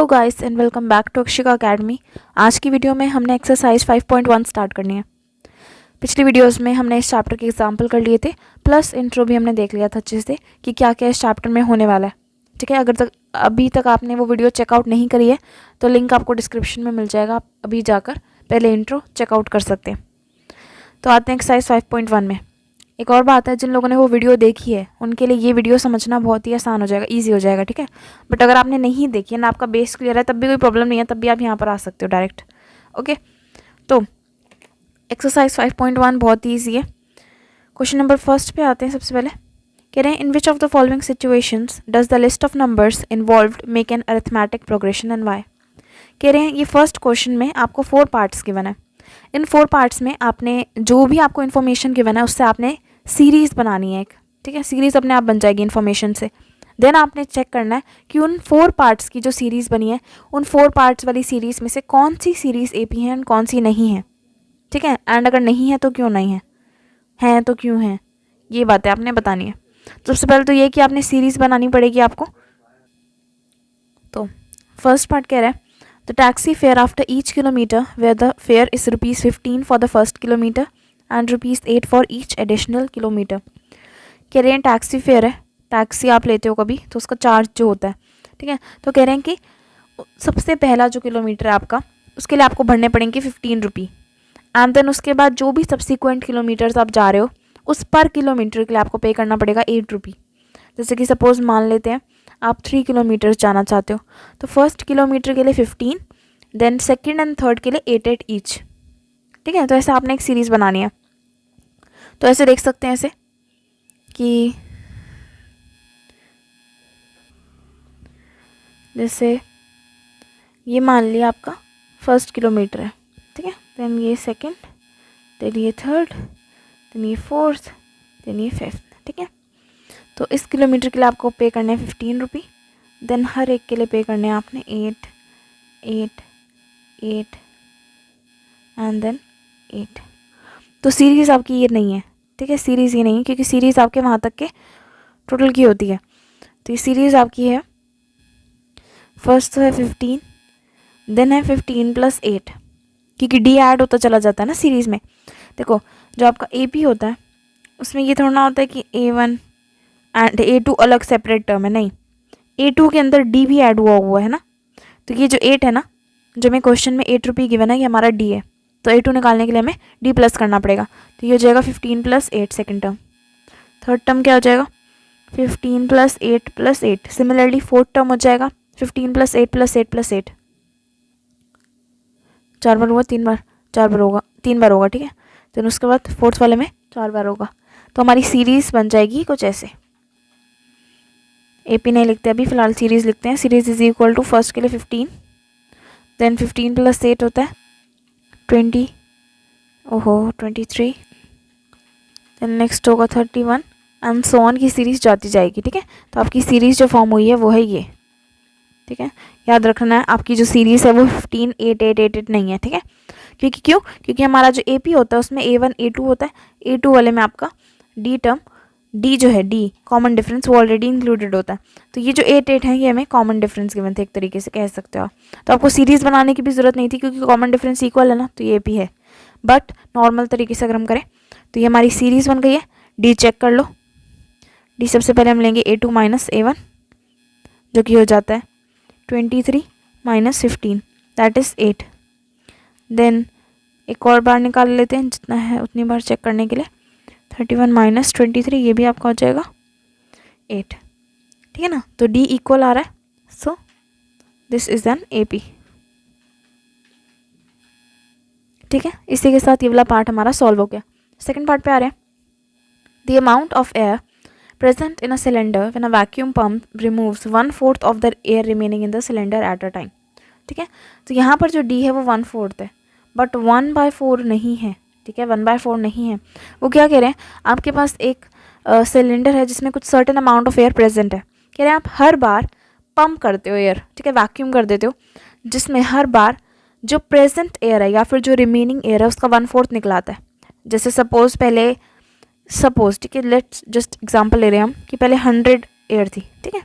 Hello guys and welcome back to Akshika academy. आज की video में हमने एक्सरसाइज 5.1 स्टार्ट करनी है। पिछली वीडियोस में हमने इस चैप्टर के एग्जाम्पल कर लिए थे, प्लस इंट्रो भी हमने देख लिया था अच्छे से कि क्या क्या इस चैप्टर में होने वाला है। ठीक है, अगर अभी तक आपने वो वीडियो चेकआउट नहीं करी है तो लिंक आपको डिस्क्रिप्शन में मिल जाएगा, आप अभी जाकर पहले इंट्रो चेकआउट कर सकते हैं। तो आते हैं एक्सरसाइज 5.1 में। एक और बात है, जिन लोगों ने वो वीडियो देखी है उनके लिए ये वीडियो समझना बहुत ही आसान हो जाएगा, ईजी हो जाएगा। ठीक है, बट अगर आपने नहीं देखी है ना, आपका बेस क्लियर है, तब भी कोई प्रॉब्लम नहीं है, तब भी आप यहाँ पर आ सकते हो डायरेक्ट। ओके, तो एक्सरसाइज 5.1 बहुत ही ईजी है। क्वेश्चन नंबर फर्स्ट पे आते हैं। सबसे पहले कह रहे हैं, in which of the following situations does the list of numbers involved make an arithmetic progression and why. कह रहे हैं ये फर्स्ट क्वेश्चन में आपको 4 पार्ट्स गिवन है। इन 4 पार्ट्स में आपने जो भी आपको इन्फॉर्मेशन गिवन है उससे आपने सीरीज़ बनानी है एक। ठीक है, सीरीज़ अपने आप बन जाएगी इन्फॉर्मेशन से। देन आपने चेक करना है कि उन 4 पार्ट्स की जो सीरीज़ बनी है, उन 4 पार्ट्स वाली सीरीज़ में से कौन सी सीरीज़ एपी है और कौन सी नहीं है। ठीक है, एंड अगर नहीं है तो क्यों नहीं है तो क्यों है, ये बातें आपने बतानी है। सबसे पहले तो ये कि आपने सीरीज़ बनानी पड़ेगी आपको। तो फर्स्ट पार्ट कह रहा है, the taxi fare after each kilometre where the fare is ₹15 for the first kilometre and ₹8 for each additional kilometre. कह रहे हैं टैक्सी फेयर है, टैक्सी आप लेते हो कभी तो उसका चार्ज जो होता है। ठीक है, तो कह रहे हैं कि सबसे पहला जो किलोमीटर है आपका, उसके लिए आपको भरने पड़ेंगे ₹15 एंड देन उसके बाद जो भी सब्सिक्वेंट किलोमीटर्स आप जा रहे हो उस पर किलोमीटर के लिए आपको पे करना पड़ेगा ₹8। जैसे कि सपोज मान लेते हैं आप 3 किलोमीटर्स जाना चाहते हो तो फर्स्ट किलोमीटर के लिए 15, देन सेकेंड एंड थर्ड के लिए 8 ईच। ठीक है, तो ऐसे आपने एक सीरीज़ बनानी है। तो ऐसे देख सकते हैं ऐसे कि जैसे ये मान लिया आपका फर्स्ट किलोमीटर है। ठीक है, देन ये सेकंड, देन ये थर्ड, देन ये फोर्थ, देन ये फिफ्थ। ठीक है, तो इस किलोमीटर के लिए आपको पे करने हैं ₹15, देन हर एक के लिए पे करने हैं आपने 8 8 8 एंड देन 8। तो सीरीज़ आपकी ये नहीं है। ठीक है, सीरीज़ ये नहीं है क्योंकि सीरीज़ आपके वहाँ तक के टोटल की होती है। तो ये सीरीज़ आपकी है, फर्स्ट तो है 15, देन है 15 + 8, क्योंकि डी ऐड होता चला जाता है ना सीरीज़ में। देखो जो आपका AP होता है उसमें ये थोड़ा ना होता है कि A1 एंड A2 अलग सेपरेट टर्म है, नहीं, A2 के अंदर D भी ऐड हुआ है ना। तो ये जो 8 है ना, जो हमें क्वेश्चन में ₹8 गिवन है, ये हमारा D है, तो A2 निकालने के लिए हमें D प्लस करना पड़ेगा। तो ये हो जाएगा 15 + 8 सेकेंड टर्म। थर्ड टर्म क्या हो जाएगा, 15 + 8 + 8। सिमिलरली फोर्थ टर्म हो जाएगा 15 + 8 + 8 + 8। 4 बार होगा, 3 बार, 4 बार होगा, 3 बार होगा। ठीक है, तो उसके बाद फोर्थ वाले में 4 बार होगा। तो हमारी सीरीज़ बन जाएगी कुछ ऐसे। AP नहीं लिखते अभी, फिलहाल सीरीज़ लिखते हैं। Series is equal to first के लिए 15, देन 15 + 8 होता है 20, 23, देन नेक्स्ट होगा 31 एंड सो ऑन की सीरीज़ जाती जाएगी। ठीक है, तो आपकी सीरीज़ जो फॉर्म हुई है वो है ये। ठीक है, याद रखना है आपकी जो सीरीज़ है वो 15 8 8 8 8 नहीं है। ठीक है, क्योंकि हमारा जो AP होता है उसमें A1 A2 होता है। A2 वाले में आपका D टर्म, D जो है D कॉमन डिफरेंस, वो ऑलरेडी इंक्लूडेड होता है। तो ये जो 8 8 है ये हमें कॉमन डिफरेंस गिवन थे, एक तरीके से कह सकते हो आप। तो आपको सीरीज़ बनाने की भी ज़रूरत नहीं थी क्योंकि कॉमन डिफरेंस इक्वल है ना, तो ये AP है। बट नॉर्मल तरीके से अगर हम करें तो ये हमारी सीरीज़ बन गई है। D चेक कर लो, D सबसे पहले हम लेंगे A2 - A1 जो कि हो जाता है 23 - 15 दैट इज़ 8। देन एक और बार निकाल लेते हैं, जितना है उतनी बार चेक करने के लिए। 31 - 23 ये भी आपका हो जाएगा 8। ठीक है ना, तो D इक्वल आ रहा है, so this is an AP। ठीक है, इसी के साथ ये वाला पार्ट हमारा सॉल्व हो गया। सेकंड पार्ट पे आ रहे हैं, the amount of air present in a cylinder when a vacuum pump removes 1/4 of the air remaining in the cylinder at a time। ठीक है, तो यहाँ पर जो D है वो 1/4 है, बट 1/4 नहीं है। ठीक है, 1/4 नहीं है। वो क्या कह रहे हैं, आपके पास एक सिलेंडर है जिसमें कुछ certain amount of air present है। कह रहे हैं आप हर बार पंप करते हो एयर, ठीक है, वैक्यूम कर देते हो, जिसमें हर बार जो प्रेजेंट एयर है या फिर जो रिमेनिंग एयर है उसका 1/4 निकलाता है। जैसे सपोज ठीक है, लेट्स जस्ट एग्जांपल ले रहे हैं हम कि पहले 100 एयर थी। ठीक है,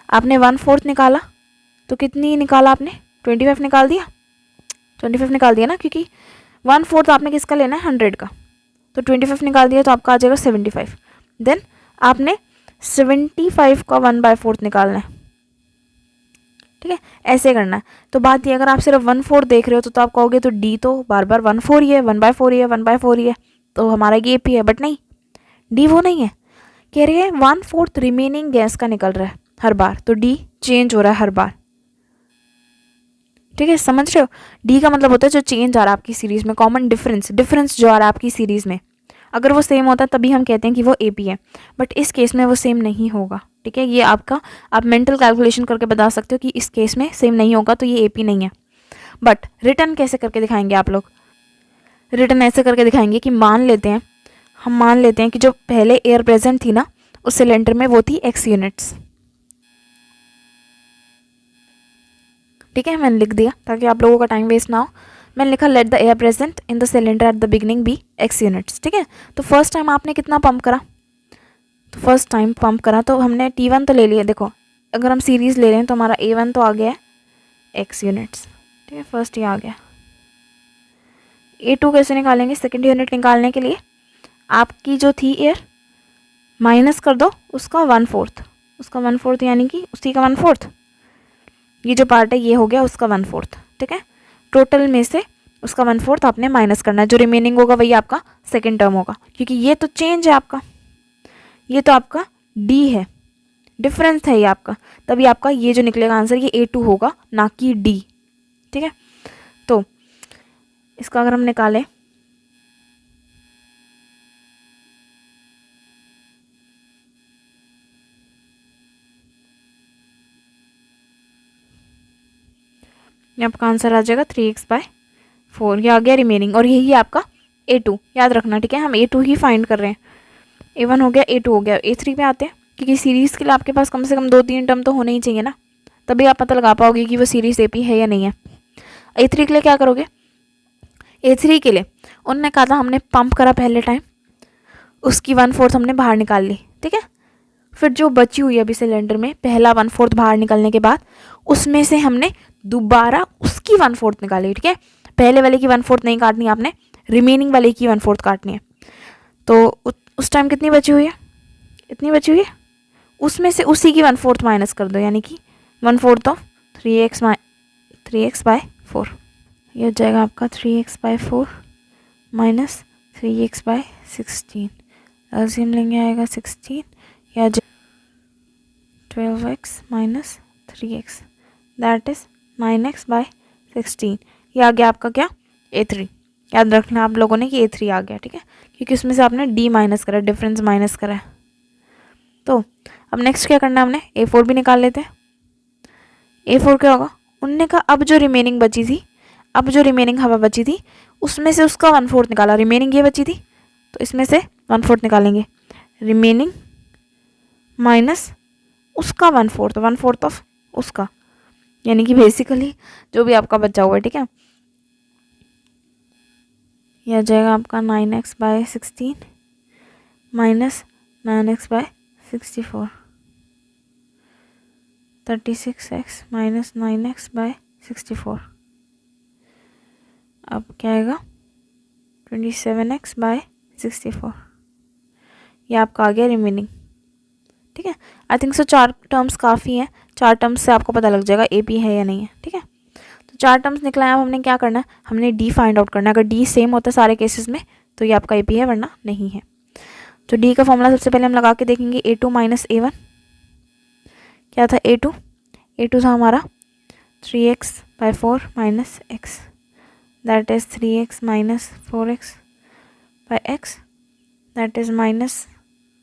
आपने 1/4 निकाला तो कितनी निकाला आपने, 25 निकाल दिया, 25 निकाल दिया ना, क्योंकि 1/4 आपने किसका लेना है, 100 का। तो 25 निकाल दिया तो आपका आ जाएगा 75। देन आपने 75 का 1/4 निकालना है, ठीक है, ऐसे करना है। तो बात ये, अगर आप सिर्फ 1/4 देख रहे हो तो आप कहोगे तो डी तो बार बार 1/4 ही है, 1/4 ही है, 1/4 ही है, तो हमारा ये AP है। बट नहीं, डी वो नहीं है, कह रही है 1/4 रिमेनिंग गैस का निकल रहा है हर बार, तो डी चेंज हो रहा है हर बार, ठीक है, समझ रहे हो। डी का मतलब होता है जो चेंज आ रहा है आपकी सीरीज में, कॉमन डिफरेंस जो आ रहा है आपकी सीरीज में, अगर वो सेम होता है तभी हम कहते हैं कि वो AP है, बट इस केस में वो सेम नहीं होगा, ठीक है। ये आपका, आप मेंटल कैलकुलेशन करके बता सकते हो कि इस केस में सेम नहीं होगा, तो ये AP नहीं है। बट रिटर्न कैसे करके दिखाएंगे आप लोग, रिटर्न ऐसे करके दिखाएंगे कि हम मान लेते हैं कि जो पहले एयर प्रेजेंट थी ना उस सिलेंडर में, वो थी X यूनिट्स, ठीक है। मैंने लिख दिया ताकि आप लोगों का टाइम वेस्ट ना हो। मैंने लिखा let the air present in the cylinder at the beginning be X units, ठीक है। तो फर्स्ट टाइम आपने कितना पंप करा, तो फर्स्ट टाइम पंप करा तो हमने T1 तो ले लिया। देखो अगर हम सीरीज ले रहे हैं तो हमारा A1 तो आ गया है X यूनिट्स, ठीक है, फर्स्ट ये आ गया। A2 कैसे निकालेंगे, सेकेंड यूनिट निकालने के लिए आपकी जो थी एयर माइनस कर दो उसका 1/4, यानी कि उसी का 1/4, ये जो पार्ट है ये हो गया उसका 1/4, ठीक है। टोटल में से उसका 1/4 आपने माइनस करना है, जो रिमेनिंग होगा वही आपका सेकेंड टर्म होगा, क्योंकि ये तो चेंज है आपका, ये तो आपका D है, डिफरेंस है ये आपका, तभी आपका ये जो निकलेगा आंसर ये A2 होगा, ना कि D, ठीक है। तो इसका अगर हम निकालें, ये आपका आंसर आ जाएगा 3x/4, ये आ गया रिमेनिंग, और यही आपका A2, याद रखना, ठीक है। हम A2 ही फाइंड कर रहे हैं, A1 हो गया, A2 हो गया, A3 पे आते हैं, क्योंकि सीरीज़ के लिए आपके पास कम से कम 2-3 टर्म तो होने ही चाहिए ना, तभी आप पता लगा पाओगे कि वो सीरीज़ AP है या नहीं है। A3 के लिए क्या करोगे, A3 के लिए उन्होंने कहा था हमने पंप करा पहले टाइम, उसकी 1/4 हमने बाहर निकाल ली, ठीक है। फिर जो बची हुई अभी सिलेंडर में पहला 1/4 बाहर निकलने के बाद उसमें से हमने दोबारा उसकी 1/4 निकाली, ठीक है। पहले वाले की 1/4 नहीं काटनी आपने, रिमेनिंग वाले की 1/4 काटनी है। तो उस टाइम कितनी बची हुई है, इतनी बची हुई है, उसमें से उसी की 1/4 माइनस कर दो, यानी कि 1/4 ऑफ 3x/4, ये हो जाएगा आपका 3x/4 माइनस 3x/16, एलसीएम लेंगे आएगा 16, या 12x minus 3x, that is 9x/16, ये आ गया आपका क्या, A3। याद रखना आप लोगों ने कि A3 आ गया, ठीक है, क्योंकि उसमें से आपने D माइनस करा, डिफरेंस माइनस करा है। तो अब नेक्स्ट क्या करना है, हमने A4 भी निकाल लेते हैं। A4 क्या होगा, उनने कहा अब जो रिमेनिंग बची थी, अब जो रिमेनिंग हवा बची थी उसमें से उसका 1/4 निकाला, रिमेनिंग ये बची थी तो इसमें से 1/4 निकालेंगे, रिमेनिंग माइनस उसका 1/4 ऑफ उसका, यानी कि बेसिकली जो भी आपका बचा हुआ है, ठीक है। यह आ जाएगा आपका 9x/16 minus 9x/64, 36x minus 9x/64, अब क्या आएगा 27x/64, ये आपका आ गया रिमेनिंग, ठीक है। आई थिंक सो 4 टर्म्स काफ़ी हैं, 4 टर्म्स से आपको पता लग जाएगा AP है या नहीं है, ठीक है। तो 4 टर्म्स निकला है, अब हमने क्या करना है, हमने D फाइंड आउट करना है। अगर D सेम होता है सारे केसेस में तो ये आपका AP है, वरना नहीं है। तो D का फॉर्मूला सबसे पहले हम लगा के देखेंगे, A2 माइनस A1, क्या था A2 था हमारा 3x/4 minus x, that is 3x minus 4x/x, that is minus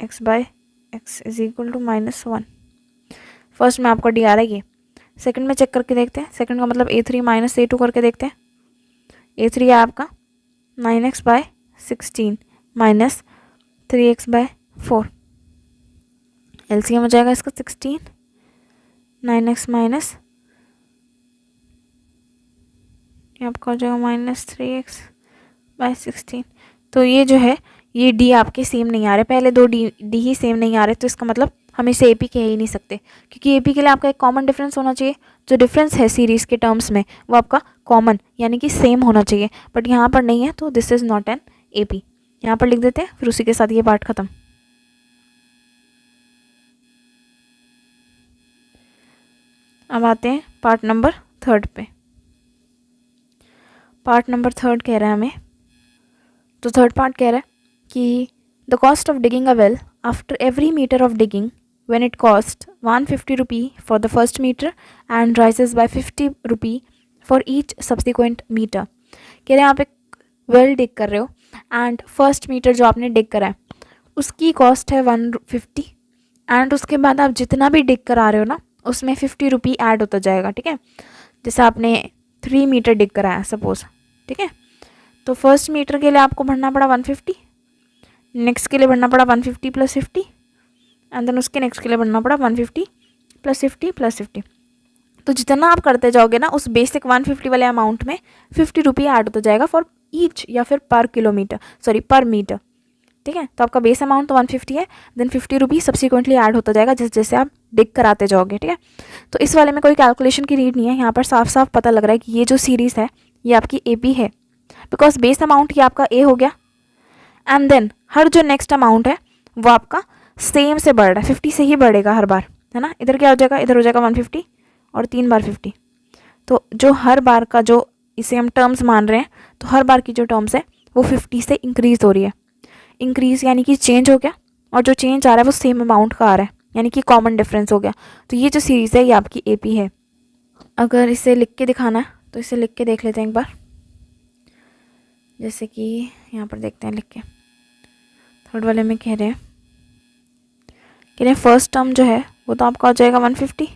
x/x is equal to -1। First में आपका D आ रहा है ये, सेकंड में चेक करके देखते हैं, सेकंड का मतलब A3 माइनस A2 करके देखते हैं। A3 है आपका 9x/16 माइनस 3x/4, एलसीएम हो जाएगा इसका 16, 9x माइनस आपका हो जाएगा माइनस 3x/16। तो ये जो है ये D आपके सेम नहीं आ रहे, पहले 2 D ही सेम नहीं आ रहे, तो इसका मतलब हम इसे एपी कह ही नहीं सकते, क्योंकि एपी के लिए आपका एक कॉमन डिफरेंस होना चाहिए। जो डिफरेंस है सीरीज़ के टर्म्स में वो आपका कॉमन यानी कि सेम होना चाहिए, बट यहाँ पर नहीं है, तो this is not an AP. यहाँ पर लिख देते हैं, फिर उसी के साथ ये पार्ट ख़त्म। अब आते हैं पार्ट नंबर 3 पे। पार्ट नंबर 3 कह रहा है हमें, तो थर्ड पार्ट कह रहा है कि the cost of digging a well after every metre of digging when it cost 150 rupee for the first meter and rises by 50 rupee for each subsequent meter। कह रहे हैं आप एक वेल डिग कर रहे हो एंड फर्स्ट मीटर जो आपने डिग करा है उसकी कॉस्ट है 150 एंड उसके बाद आप जितना भी डिग करा रहे हो ना उसमें 50 रुपी ऐड होता जाएगा, ठीक है। जैसे आपने 3 मीटर डिग कराया सपोज, ठीक है, तो फर्स्ट मीटर के लिए आपको भरना पड़ा 150, नेक्स्ट के लिए भरना पड़ा 150 प्लस 50 एंड देन उसके नेक्स्ट के लिए बनना पड़ा 150 प्लस 50 प्लस 50। तो जितना आप करते जाओगे ना उस बेसिक 150 वाले अमाउंट में 50 रुपी ऐड होता जाएगा फॉर ईच या फिर पर किलोमीटर, सॉरी पर मीटर, ठीक है। तो आपका बेस अमाउंट तो 150 है, देन 50 रुपी सब्सिक्वेंटली ऐड होता जाएगा जैसे जैसे आप डिग कराते जाओगे, ठीक है। तो इस वाले में कोई कैलकुलेशन की नीड नहीं है, यहाँ पर साफ साफ पता लग रहा है कि ये जो सीरीज़ है ये आपकी ए पी है, बिकॉज बेस अमाउंट ये आपका ए हो गया एंड देन हर जो नेक्स्ट अमाउंट है वो आपका सेम से बढ़ रहा है, 50 से ही बढ़ेगा हर बार, है ना। इधर क्या हो जाएगा, इधर हो जाएगा 150 और 3 बार 50। तो जो हर बार का जो इसे हम टर्म्स मान रहे हैं, तो हर बार की जो टर्म्स है वो 50 से इंक्रीज़ हो रही है। इंक्रीज़ यानी कि चेंज हो गया, और जो चेंज आ रहा है वो सेम अमाउंट का आ रहा है, यानी कि कॉमन डिफरेंस हो गया। तो ये जो सीरीज़ है ये आपकी ए पी है। अगर इसे लिख के दिखाना है तो इसे लिख के देख लेते हैं एक बार, जैसे कि यहाँ पर देखते हैं लिख के। थर्ड वाले में कह रहे हैं फर्स्ट टर्म जो है वो तो आपका हो जाएगा 150,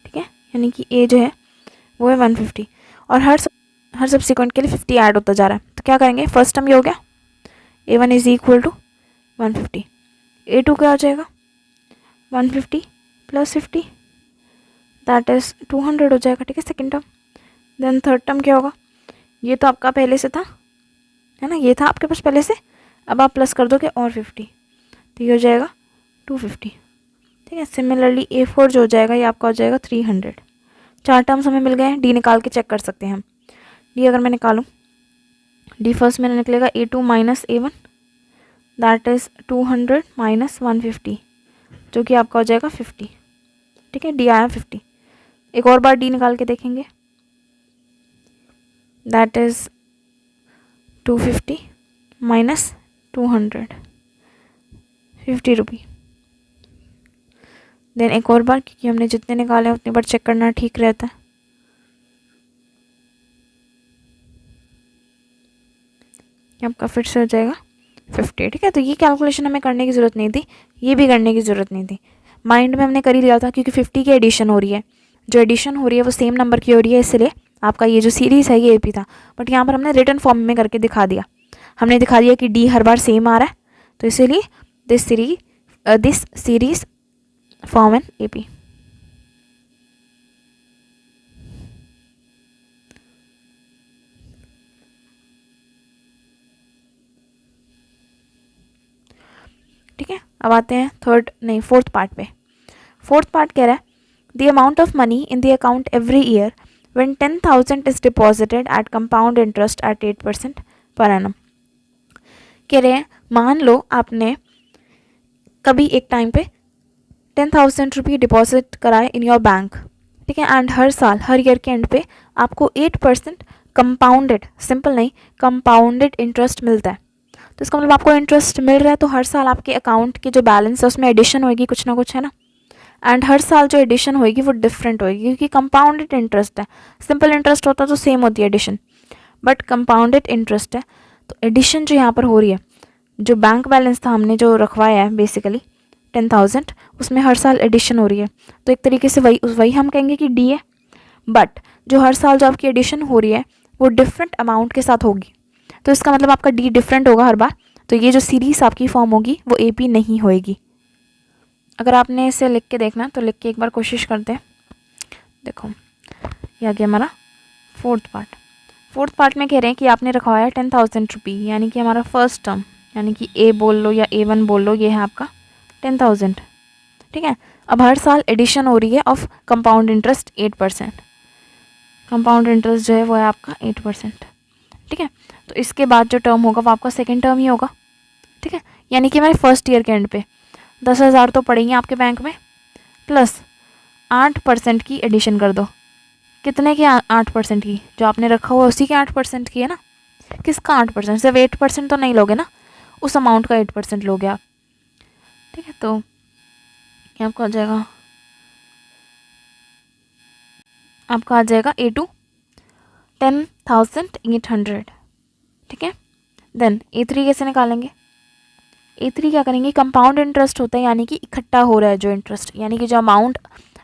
ठीक है, यानी कि ए जो है वो है 150 और हर सब्सिक्वेंट के लिए 50 ऐड होता जा रहा है। तो क्या करेंगे, फर्स्ट टर्म ये हो गया a1 is equal to 150, a2 क्या हो जाएगा 150 प्लस 50 दैट इज़ 200 हो जाएगा, ठीक है, second term. Then third term क्या होगा, ये तो आपका पहले से था, है ना, ये था आपके पास पहले से, अब आप प्लस कर दोगे और 50, तो ये हो जाएगा 250, ठीक है। सिमिलरली A4 जो हो जाएगा ये आपका हो जाएगा 300। 4 टर्म्स हमें मिल गए हैं, डी निकाल के चेक कर सकते हैं हम। डी अगर मैं निकालूँ, डी फर्स्ट मेरा निकलेगा A2 minus A1 that is 200 minus 150 जो कि आपका हो जाएगा 50, ठीक है, डी आया 50। एक और बार डी निकाल के देखेंगे, that is 250 minus 200 50 rupee. Then एक और बार, क्योंकि हमने जितने निकाले हैं उतनी बार चेक करना ठीक रहता है। आपका फिर से हो जाएगा 50, ठीक है। तो ये कैलकुलेशन हमें करने की ज़रूरत नहीं थी, ये भी करने की ज़रूरत नहीं थी, माइंड में हमने कर ही लिया था, क्योंकि 50 की एडिशन हो रही है, जो एडिशन हो रही है वो सेम नंबर की हो रही है, इसलिए आपका ये जो सीरीज़ है ये ए पी था। बट यहाँ पर हमने रिटर्न फॉर्म में करके दिखा दिया, हमने दिखा दिया कि डी हर बार सेम आ रहा है, तो इसीलिए this series form an A P. ठीक है, अब आते हैं फोर्थ पार्ट पे। फोर्थ पार्ट कह रहा है the amount of money in the account every year when 10,000 is deposited at compound interest at 8% per annum. कह रहे हैं मान लो आपने कभी एक टाइम पे 10,000 रुपये डिपॉजिट कराए इन योर बैंक, ठीक है, एंड हर साल हर ईयर के एंड पे आपको 8% कंपाउंडेड, सिंपल नहीं, कंपाउंडेड इंटरेस्ट मिलता है। तो इसका मतलब आपको इंटरेस्ट मिल रहा है, तो हर साल आपके अकाउंट के जो बैलेंस है उसमें एडिशन होगी कुछ ना कुछ, है ना, एंड हर साल जो एडिशन होगी वो डिफरेंट होगी, क्योंकि कंपाउंडेड इंटरेस्ट है। सिंपल इंटरेस्ट होता तो सेम होती है एडिशन, बट कंपाउंडेड इंटरेस्ट है, तो एडिशन जो यहाँ पर हो रही है, जो बैंक बैलेंस था हमने जो रखवाया है बेसिकली 10,000, उसमें हर साल एडिशन हो रही है। तो एक तरीके से वही हम कहेंगे कि डी है, बट जो हर साल जो आपकी एडिशन हो रही है वो डिफरेंट अमाउंट के साथ होगी, तो इसका मतलब आपका डी डिफरेंट होगा हर बार, तो ये जो सीरीज आपकी फॉर्म होगी वो ए पी नहीं होएगी। अगर आपने इसे लिख के देखना तो लिख के एक बार कोशिश करते हैं। देखो ये आ गया हमारा फोर्थ पार्ट। फोर्थ पार्ट में कह रहे हैं कि आपने रखवाया 10,000 रुपी, यानी कि हमारा फर्स्ट टर्म, यानी कि ए बोल लो या A1 बोल लो, ये है आपका 10,000, ठीक है। अब हर साल एडिशन हो रही है of compound interest 8%, compound interest जो है वो है आपका 8%, ठीक है। तो इसके बाद जो टर्म होगा वो आपका सेकेंड टर्म ही होगा, ठीक है। यानी कि हमारे फर्स्ट ईयर के एंड पे 10,000 तो पड़ेंगे आपके बैंक में, प्लस 8% की एडिशन कर दो। कितने की 8% की? जो आपने रखा हुआ उसी के 8% की है ना। किसका 8%? सिर्फ 8% तो नहीं लोगे ना, उस अमाउंट का 8% लोगे आप, ठीक है। तो क्या आपका आ जाएगा, आपका आ जाएगा A2 10,800, ठीक है। देन A3 कैसे निकालेंगे? A3 क्या करेंगे, कंपाउंड इंटरेस्ट होता है, यानी कि इकट्ठा हो रहा है जो इंटरेस्ट, यानी कि जो अमाउंट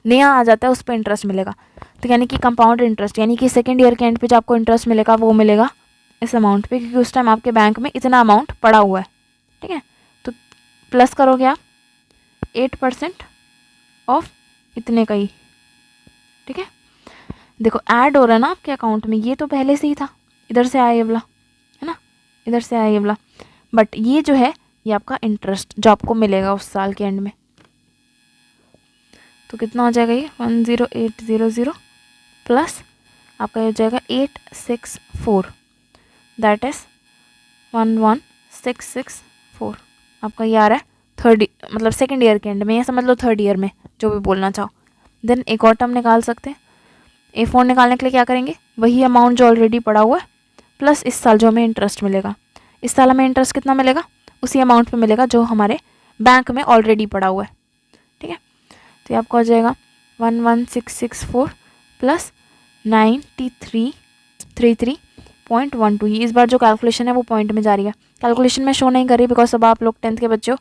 नया आ जाता है उस पर इंटरेस्ट मिलेगा। तो यानी कि कंपाउंड इंटरेस्ट, यानी कि सेकेंड ईयर के एंड पे जो आपको इंटरेस्ट मिलेगा वो मिलेगा इस अमाउंट पे, क्योंकि उस टाइम आपके बैंक में इतना अमाउंट पड़ा हुआ है, ठीक है। तो प्लस करोगे आप 8% ऑफ इतने का ही, ठीक है। देखो ऐड हो रहा है ना आपके अकाउंट में, ये तो पहले से ही था, इधर से आया ये वाला, है ना, इधर से आया ये वाला, बट ये जो है ये आपका इंटरेस्ट जो आपको मिलेगा उस साल के एंड में। तो कितना हो जाएगा ये 10800 प्लस आपका हो जाएगा 864, दैट इज 11664। आपका ये आ रहा है थर्ड, मतलब सेकेंड ईयर के एंड में, या समझ लो थर्ड ईयर में, जो भी बोलना चाहो। देन एक और टर्म निकाल सकते हैं। A4 निकालने के लिए क्या करेंगे, वही अमाउंट जो ऑलरेडी पड़ा हुआ है प्लस इस साल जो हमें इंटरेस्ट मिलेगा। इस साल हमें इंटरेस्ट कितना मिलेगा, उसी अमाउंट पे मिलेगा जो हमारे बैंक में ऑलरेडी पड़ा हुआ है, ठीक है। तो ये आपका हो जाएगा 11664 प्लस 9333.12। ये इस बार जो कैलकुलेशन है वो पॉइंट में जा रही है, कैलकुलेशन में शो नहीं कर रही बिकॉज अब आप लोग 10th के बच्चे हो।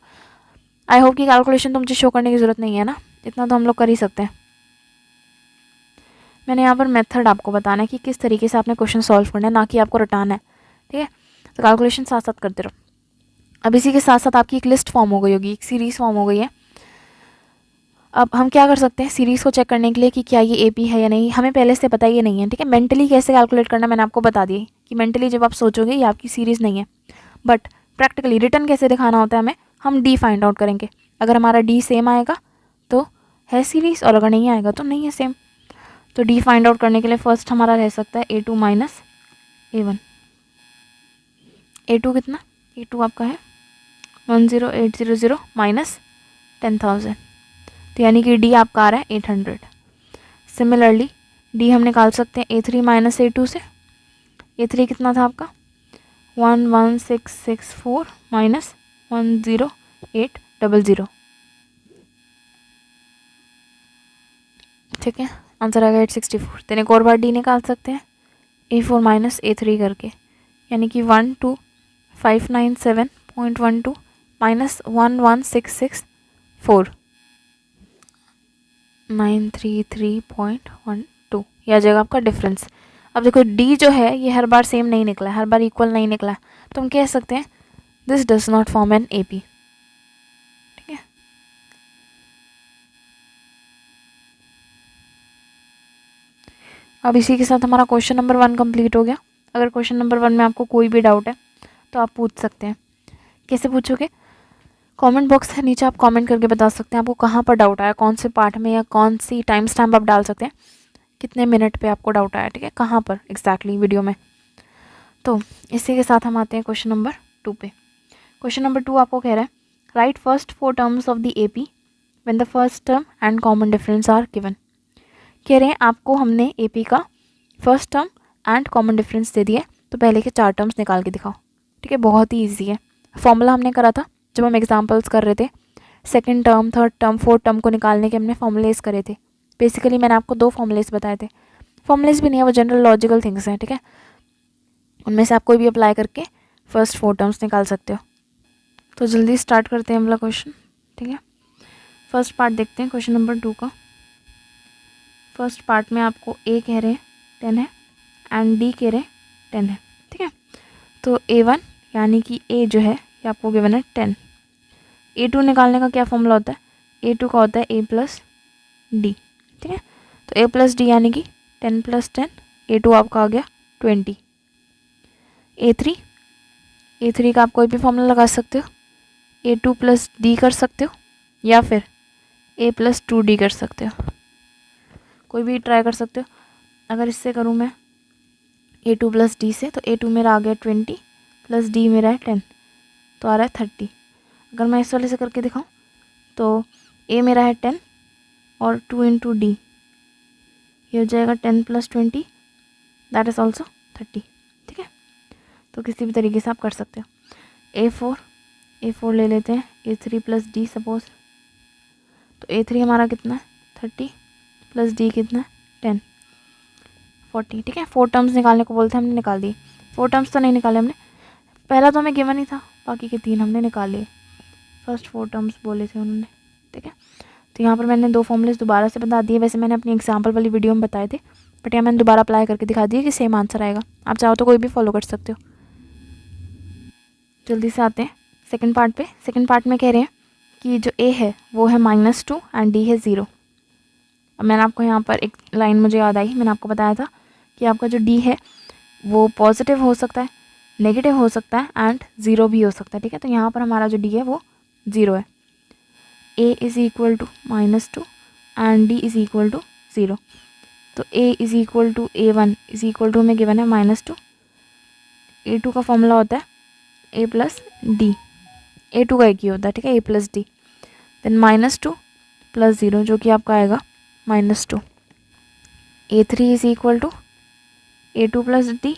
आई होप कि कैलकुलेशन तो मुझे शो करने की ज़रूरत नहीं है ना, इतना तो हम लोग कर ही सकते हैं। मैंने यहाँ पर मेथड आपको बताना है कि किस तरीके से आपने क्वेश्चन सॉल्व करना है, ना कि आपको रटाना है, ठीक है। तो कैलकुलेशन साथ साथ करते रहो। अब इसी के साथ साथ आपकी एक लिस्ट फॉर्म हो गई होगी, एक सीरीज़ फॉर्म हो गई है। अब हम क्या कर सकते हैं सीरीज़ को चेक करने के लिए कि क्या ये AP है या नहीं, हमें पहले से पता ही नहीं है, ठीक है। मेंटली कैसे कैलकुलेट करना मैंने आपको बता दिया कि मेंटली जब आप सोचोगे ये आपकी सीरीज़ नहीं है, बट प्रैक्टिकली रिटर्न कैसे दिखाना होता है हमें, हम D फाइंड आउट करेंगे। अगर हमारा D सेम आएगा तो है सीरीज़, और अगर नहीं आएगा तो नहीं है सेम। तो D फाइंड आउट करने के लिए फर्स्ट हमारा रह सकता है A2 माइनस A1। A2 कितना, A2 आपका है 10800 माइनस 10,000, तो यानी कि D आपका आ रहा है 800। सिमिलरली D हम निकाल सकते हैं A3 माइनस A2 से। A3 कितना था आपका 11664 माइनस 10800, ठीक है। आंसर आएगा 864। देन एक और बार D निकाल सकते हैं A4 माइनस A3 करके, यानी कि 12597.12 माइनस 11664 933.12, यह आ जाएगा आपका डिफरेंस। अब देखो D जो है ये हर बार सेम नहीं निकला है, हर बार इक्वल नहीं निकला है, तो हम कह सकते हैं this does not form an AP, ठीक है। अब इसी के साथ हमारा क्वेश्चन नंबर 1 कंप्लीट हो गया। अगर क्वेश्चन नंबर 1 में आपको कोई भी डाउट है तो आप पूछ सकते हैं। कैसे पूछोगे, कमेंट बॉक्स है नीचे, आप कमेंट करके बता सकते हैं आपको कहाँ पर डाउट आया, कौन से पार्ट में, या कौन सी टाइम स्टैम्प आप डाल सकते हैं, कितने मिनट पे आपको डाउट आया, ठीक है, कहाँ पर एग्जैक्टली वीडियो में। तो इसी के साथ हम आते हैं क्वेश्चन नंबर 2 पे। क्वेश्चन नंबर 2 आपको कह रहा है write first 4 terms of the AP when the first term and common difference are given. कह रहे हैं आपको हमने AP का first term and common difference दे दिया, तो पहले के 4 टर्म्स निकाल के दिखाओ, ठीक है। बहुत ही ईजी है, फॉर्मूला हमने करा था जब हम एग्जाम्पल्स कर रहे थे, second term, third term, fourth term को निकालने के हमने फॉर्मूलेस करे थे। बेसिकली मैंने आपको 2 फॉर्मूलेस बताए थे, फॉर्मूलेस भी नहीं है, वो जनरल लॉजिकल थिंग्स हैं, ठीक है। उनमें से आप कोई भी अप्लाई करके फर्स्ट 4 टर्म्स निकाल सकते हो। तो जल्दी स्टार्ट करते हैं हम लोग क्वेश्चन, ठीक है। फर्स्ट पार्ट देखते हैं क्वेश्चन नंबर 2 का। फर्स्ट पार्ट में आपको A कह रहे हैं 10 है एंड D कह रहे हैं 10 है, ठीक है। तो A1 यानी कि A जो है ये आपको गिवन है 10। A2 निकालने का क्या फॉर्मूला होता है, A2 का होता है A प्लस D, ठीक है। तो A प्लस D यानी कि 10 प्लस 10, A2 आपका आ गया 20। A3 का आप कोई भी फॉर्मूला लगा सकते हो, A2 प्लस D कर सकते हो, या फिर a+2d कर सकते हो, कोई भी ट्राई कर सकते हो। अगर इससे करूँ मैं a2 + d से, तो a2 मेरा आ गया 20 + d मेरा है 10, तो आ रहा है 30। अगर मैं इस वाले से करके दिखाऊँ तो a मेरा है 10 और 2 × d, ये हो जाएगा 10 + 20 दैट इज़ ऑल्सो 30। ठीक है, तो किसी भी तरीके से आप कर सकते हो। a4 ले लेते हैं, a3 + d सपोज, तो a3 हमारा कितना है 30 + d कितना है 10, 40। ठीक है, 4 टर्म्स निकालने को बोलते हैं, हमने निकाल दिए। 4 टर्म्स तो नहीं निकाले हमने, पहला तो हमें गिवन ही था, बाकी के 3 हमने निकाल लिए, फर्स्ट 4 टर्म्स बोले थे उन्होंने। ठीक है, तो यहाँ पर मैंने 2 फॉर्मूलेस दोबारा से बता दिए, वैसे मैंने अपनी एग्जाम्पल वाली वीडियो में बताए थे, बट यहाँ मैंने दोबारा अप्लाई करके दिखा दिया कि सेम आंसर आएगा। आप चाहो तो कोई भी फॉलो कर सकते हो। जल्दी से आते हैं सेकंड पार्ट पे। सेकंड पार्ट में कह रहे हैं कि जो a है वो है -2 एंड d है 0। अब मैंने आपको यहाँ पर एक लाइन मुझे याद आई, मैंने आपको बताया था कि आपका जो d है वो पॉजिटिव हो सकता है, नेगेटिव हो सकता है एंड 0 भी हो सकता है। ठीक है, तो यहाँ पर हमारा जो d है वो 0 है। a = -2 एंड d = 0, तो a = a1 = हमें गिवन है -2, a2 का फॉर्मूला होता है a + d, a2 का एक ही होता है। ठीक है, a + d, देन -2 + 0 जो कि आपका आएगा -2। a3 = a2 + d,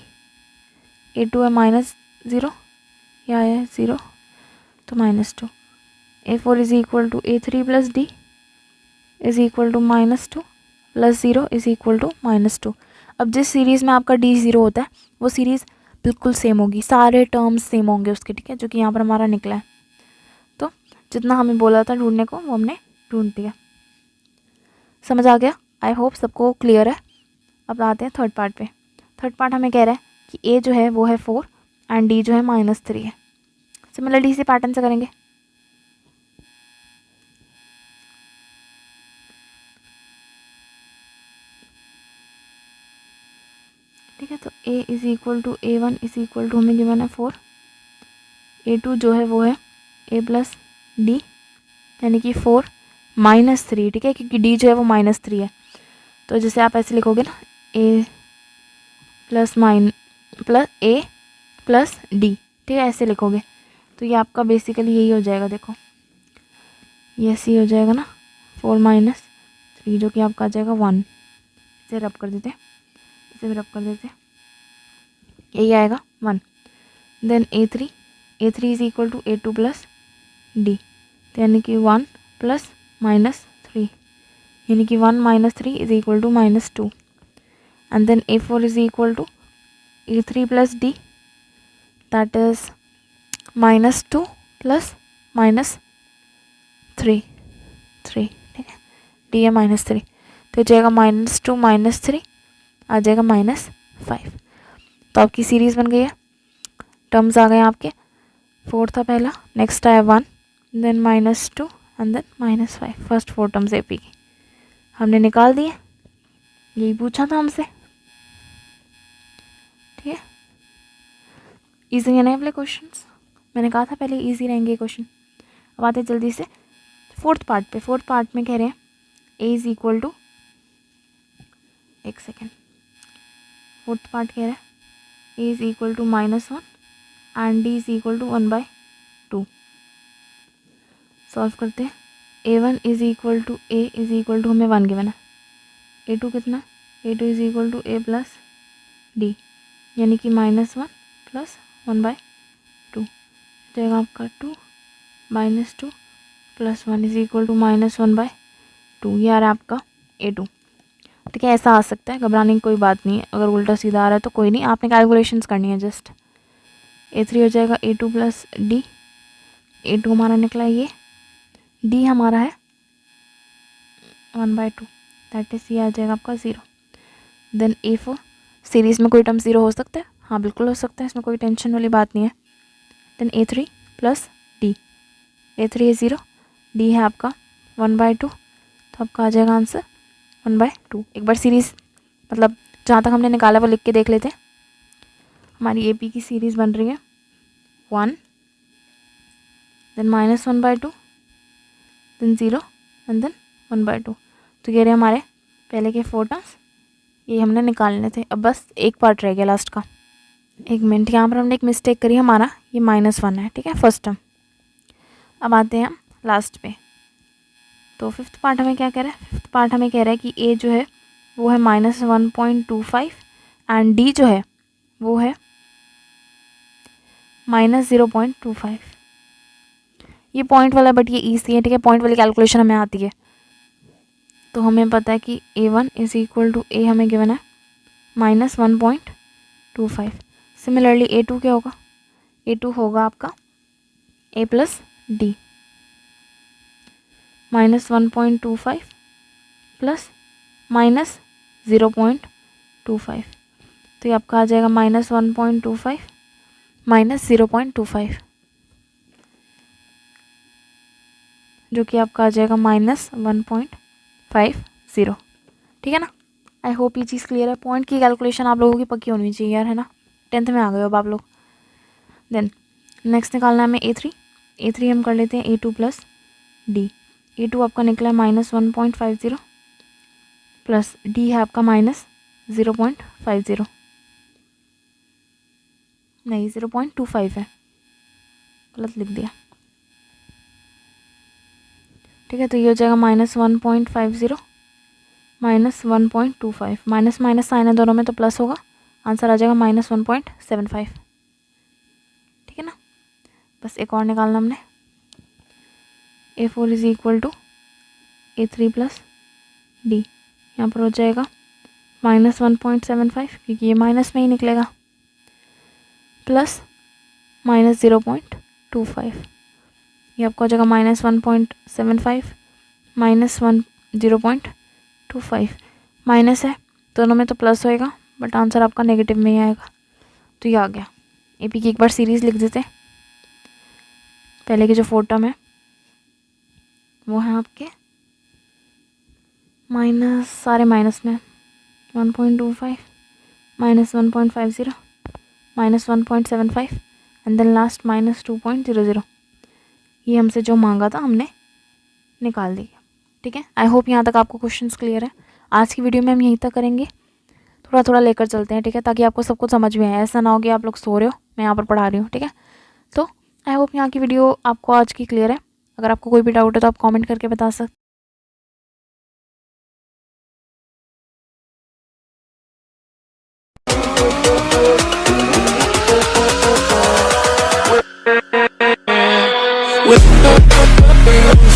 a2 है -0, या है 0, तो -2। a4 = a3 + d = -2 + 0 = -2। अब जिस सीरीज़ में आपका d 0 होता है वो सीरीज़ बिल्कुल सेम होगी, सारे टर्म्स सेम होंगे उसके। ठीक है, जो कि यहाँ पर हमारा निकला है, तो जितना हमें बोला था ढूंढने को वो हमने ढूंढ दिया। समझ आ गया? आई होप सबको क्लियर है। अब आते हैं थर्ड पार्ट पे। थर्ड पार्ट हमें कह रहा है कि a जो है वो है 4 एंड d जो है -3 है। सिमिलरली इसी पैटर्न से करेंगे। ठीक है, तो a = a1 = हमें गिवन है 4, a2 जो है वो है a + d यानी कि 4 - 3। ठीक है, क्योंकि d जो है वो -3 है, तो जैसे आप ऐसे लिखोगे ना, a + d, ठीक है, ऐसे लिखोगे तो ये आपका बेसिकली यही हो जाएगा। देखो ये ऐसे ही हो जाएगा ना, 4 - 3 जो कि आपका आ जाएगा 1। इसे रब कर देते, इसे रब कर देते, यही आएगा 1। देन a3 = a2 + d, यानी कि 1 + -3, यानी कि 1 - 3 = -2। And then a4 = a3 + d, that is -2 + -3, ठीक है, d है -3, तो जाएगा -2 - 3 आ जाएगा -5। तो आपकी सीरीज़ बन गई है, टर्म्स आ गए आपके। 4 था पहला, नेक्स्ट आया 1, then -2 and then -5। First 4 terms AP की हमने निकाल दिए, यही पूछा था हमसे। ठीक है, इजी है ना वाले क्वेश्चंस, मैंने कहा था पहले इजी रहेंगे क्वेश्चन। अब आते जल्दी से फोर्थ पार्ट पे। फोर्थ पार्ट में कह रहे हैं a = एक सेकेंड, फोर्थ पार्ट कह रहा है a = -1 एंड d = 1/2। सॉल्व करते हैं। a1 = a हमें 1 गिवन है, a2 कितना, a2 = a + d, यानी कि -1 + 1/2 जाएगा आपका 2 - 2 + 1 = -1/2। ये आ रहा है आपका a2। ठीक है, ऐसा आ सकता है, घबराने की कोई बात नहीं है। अगर उल्टा सीधा आ रहा है तो कोई नहीं, आपने कैलकुलेशंस करनी है जस्ट। a3 हो जाएगा a2 + d, a2 हमारा निकला ये, d हमारा है 1/2, दैट इज ये आ जाएगा आपका 0। देन a4, सीरीज़ में कोई टर्म 0 हो सकता है, हाँ बिल्कुल हो सकता है, इसमें कोई टेंशन वाली बात नहीं है। देन a3 + d, a3 है 0, d है आपका 1/2, तो आपका आ जाएगा आंसर 1/2। एक बार सीरीज़ मतलब जहाँ तक हमने निकाला वो लिख के देख लेते हैं। हमारी AP की सीरीज़ बन रही है 1, देन -1/2, देन 0 एंड देन 1/2। तो ये रहे हमारे पहले के 4 टर्म्स, ये हमने निकालने थे। अब बस एक पार्ट रह गया लास्ट का। एक मिनट, यहाँ पर हमने एक मिस्टेक करी, हमारा ये -1 है, ठीक है, फर्स्ट टर्म। अब आते हैं हम लास्ट पे। तो फिफ्थ पार्ट हमें क्या कह रहा है? फिफ्थ पार्ट हमें कह रहा है कि ए जो है वो है -1.25 एंड डी जो है वो है -0.25। ये पॉइंट वाला, बट ये ईसी है, ठीक है, पॉइंट वाली कैलकुलेशन हमें आती है। तो हमें पता है कि A1 इज इक्वल टू ए हमें गिवन है -1.25। सिमिलरली A2 क्या होगा? A2 होगा आपका A प्लस डी, -1.25 प्लस -0.25। तो ये आपका आ जाएगा -1.25 -0.25, जो कि आपका आ जाएगा -1.50। ठीक है ना? आई होप ये चीज़ क्लियर है। पॉइंट की कैलकुलेशन आप लोगों की पक्की होनी चाहिए यार, है ना? 10th में आ गए हो अब आप लोग। देन नेक्स्ट निकालना है हमें A3। A3 हम कर लेते हैं A2 प्लस डी। A2 आपका निकला -1.50 प्लस डी है आपका -0.50, नहीं 0.25 है, गलत लिख दिया। ठीक है, तो ये हो जाएगा -1.50 -1.25, माइनस माइनस साइन है दोनों में तो प्लस होगा, आंसर आ जाएगा -1.75। ठीक है ना? बस एक और निकालना हमने। A4 is equal to A3 plus D, यहाँ पर हो जाएगा -1.75 क्योंकि ये माइनस में ही निकलेगा, प्लस -0.25, ये आपको हो जाएगा -1.75 -0.25। माइनस है दोनों में तो प्लस होएगा, बट आंसर आपका नेगेटिव में ही आएगा। तो ये आ गया। एपी की एक बार सीरीज लिख देते। पहले के जो 4 टर्म है वो हैं आपके माइनस, सारे माइनस में, 1.25 -1.50 -1.75 एंड देन लास्ट -2.00। ये हमसे जो मांगा था हमने निकाल दिया। ठीक है, आई होप यहाँ तक आपको क्वेश्चंस क्लियर है। आज की वीडियो में हम यहीं तक करेंगे, थोड़ा थोड़ा लेकर चलते हैं, ठीक है, ताकि आपको सब कुछ समझ में आए। ऐसा ना हो कि आप लोग सो रहे हो, मैं यहाँ पर पढ़ा रही हूँ। ठीक है, तो आई होप यहाँ की वीडियो आपको आज की क्लियर है। अगर आपको कोई भी डाउट है तो आप कॉमेंट करके बता सकते। With